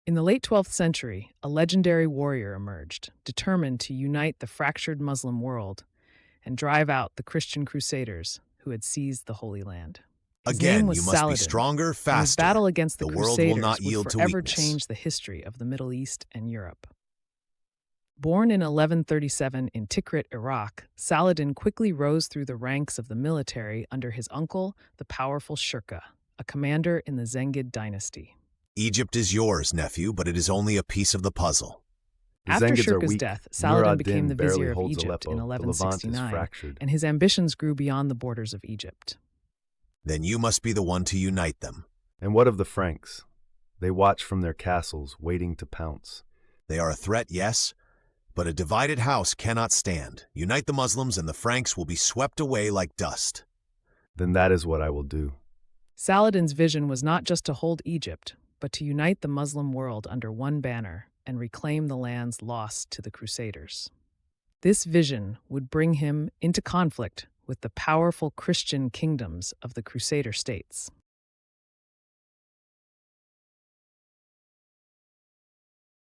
In the late 12th century, a legendary warrior emerged, determined to unite the fractured Muslim world and drive out the Christian Crusaders who had seized the Holy Land. His name Again, was you must be Saladin, stronger, and his faster. battle against the The world will not Crusaders would yield to forever weakness. change the history of the Middle East and Europe. Born in 1137 in Tikrit, Iraq, Saladin quickly rose through the ranks of the military under his uncle, the powerful Shirkuh, a commander in the Zengid dynasty. Egypt is yours, nephew, but it is only a piece of the puzzle. The After Zengids are Shirkuh's weak. death, Nur Saladin became the ad-Din barely vizier of holds Egypt in Aleppo. The Levant is 1169, fractured. and his ambitions grew beyond the borders of Egypt. Then you must be the one to unite them. And what of the Franks? They watch from their castles, waiting to pounce. They are a threat, yes, but a divided house cannot stand. Unite the Muslims and the Franks will be swept away like dust. Then that is what I will do. Saladin's vision was not just to hold Egypt, but to unite the Muslim world under one banner and reclaim the lands lost to the Crusaders. This vision would bring him into conflict with the powerful Christian kingdoms of the Crusader states.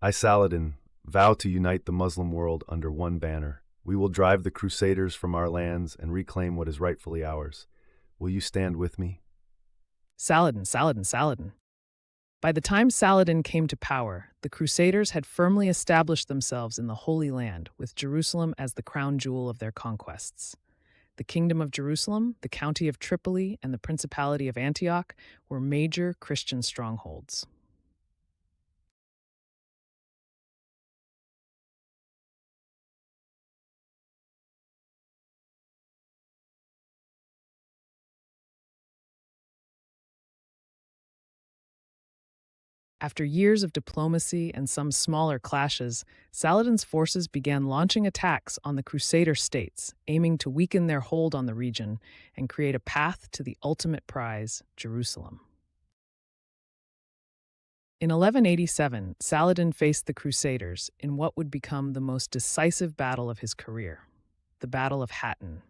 I, Saladin, vow to unite the Muslim world under one banner. We will drive the Crusaders from our lands and reclaim what is rightfully ours. Will you stand with me? Saladin, Saladin, Saladin. By the time Saladin came to power, the Crusaders had firmly established themselves in the Holy Land, with Jerusalem as the crown jewel of their conquests. The Kingdom of Jerusalem, the County of Tripoli, and the Principality of Antioch were major Christian strongholds. After years of diplomacy and some smaller clashes, Saladin's forces began launching attacks on the Crusader states, aiming to weaken their hold on the region and create a path to the ultimate prize, Jerusalem. In 1187, Saladin faced the Crusaders in what would become the most decisive battle of his career, the Battle of Hattin.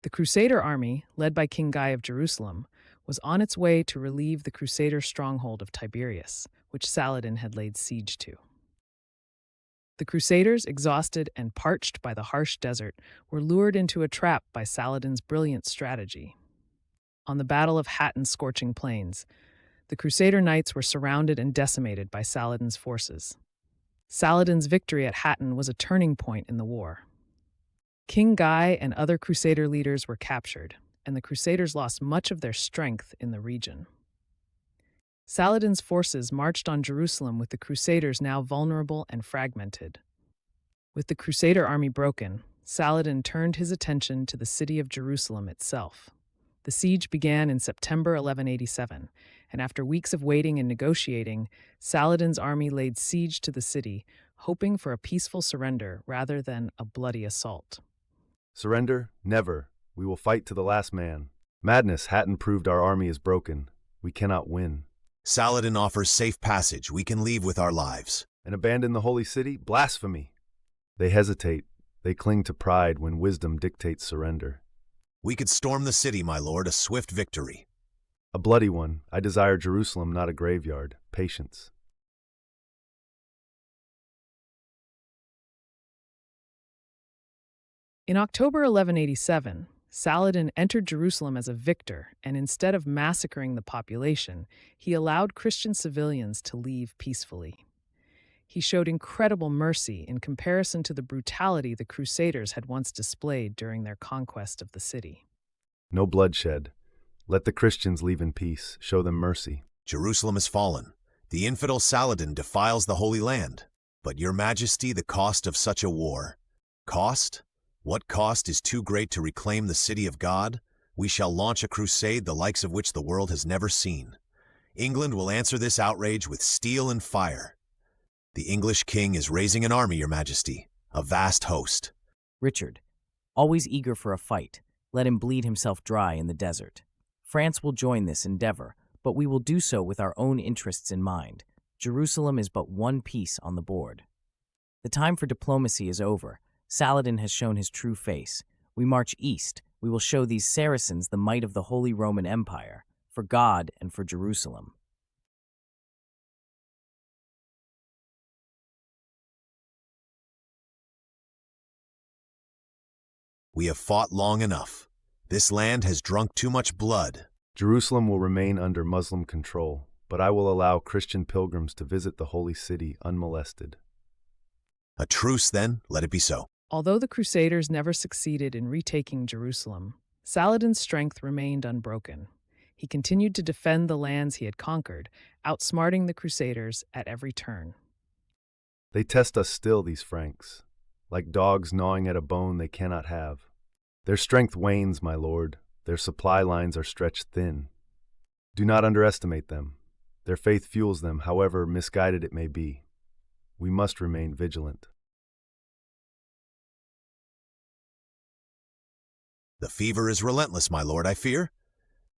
The Crusader army, led by King Guy of Jerusalem, was on its way to relieve the Crusader stronghold of Tiberias, which Saladin had laid siege to. The Crusaders, exhausted and parched by the harsh desert, were lured into a trap by Saladin's brilliant strategy. On the Battle of Hattin's scorching plains, the Crusader knights were surrounded and decimated by Saladin's forces. Saladin's victory at Hattin was a turning point in the war. King Guy and other Crusader leaders were captured, and the Crusaders lost much of their strength in the region. Saladin's forces marched on Jerusalem with the Crusaders now vulnerable and fragmented. With the Crusader army broken, Saladin turned his attention to the city of Jerusalem itself. The siege began in September 1187, and after weeks of waiting and negotiating, Saladin's army laid siege to the city, hoping for a peaceful surrender rather than a bloody assault. Surrender? Never. We will fight to the last man. Madness, Hattin proved our army is broken. We cannot win. Saladin offers safe passage. We can leave with our lives. And abandon the holy city? Blasphemy. They hesitate. They cling to pride when wisdom dictates surrender. We could storm the city, my lord, a swift victory. A bloody one. I desire Jerusalem, not a graveyard. Patience. In October 1187, Saladin entered Jerusalem as a victor, and instead of massacring the population, he allowed Christian civilians to leave peacefully. He showed incredible mercy in comparison to the brutality the Crusaders had once displayed during their conquest of the city. No bloodshed. Let the Christians leave in peace. Show them mercy. Jerusalem has fallen. The infidel Saladin defiles the Holy Land. But, Your Majesty, the cost of such a war. Cost? What cost is too great to reclaim the city of God? We shall launch a crusade the likes of which the world has never seen. England will answer this outrage with steel and fire. The English king is raising an army, Your Majesty, a vast host. Richard, always eager for a fight, let him bleed himself dry in the desert. France will join this endeavor, but we will do so with our own interests in mind. Jerusalem is but one piece on the board. The time for diplomacy is over. Saladin has shown his true face. We march east. We will show these Saracens the might of the Holy Roman Empire, for God and for Jerusalem. We have fought long enough. This land has drunk too much blood. Jerusalem will remain under Muslim control, but I will allow Christian pilgrims to visit the holy city unmolested. A truce, then, let it be so. Although the Crusaders never succeeded in retaking Jerusalem, Saladin's strength remained unbroken. He continued to defend the lands he had conquered, outsmarting the Crusaders at every turn. They test us still, these Franks, like dogs gnawing at a bone they cannot have. Their strength wanes, my lord. Their supply lines are stretched thin. Do not underestimate them. Their faith fuels them, however misguided it may be. We must remain vigilant. The fever is relentless, my lord, I fear.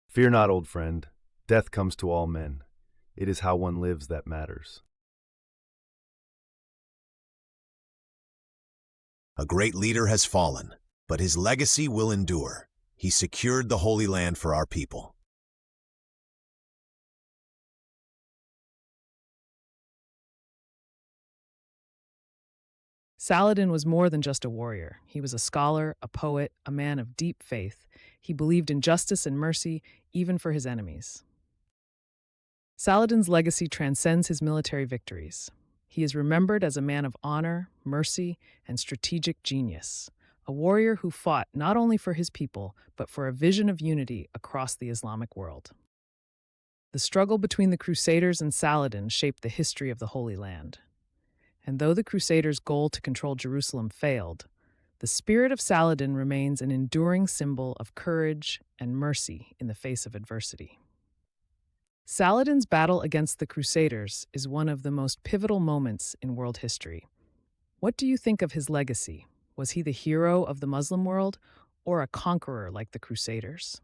Fear not, old friend. Death comes to all men. It is how one lives that matters. A great leader has fallen, but his legacy will endure. He secured the Holy Land for our people. Saladin was more than just a warrior. He was a scholar, a poet, a man of deep faith. He believed in justice and mercy, even for his enemies. Saladin's legacy transcends his military victories. He is remembered as a man of honor, mercy, and strategic genius, a warrior who fought not only for his people, but for a vision of unity across the Islamic world. The struggle between the Crusaders and Saladin shaped the history of the Holy Land. And though the Crusaders' goal to control Jerusalem failed, the spirit of Saladin remains an enduring symbol of courage and mercy in the face of adversity. Saladin's battle against the Crusaders is one of the most pivotal moments in world history. What do you think of his legacy? Was he the hero of the Muslim world or a conqueror like the Crusaders?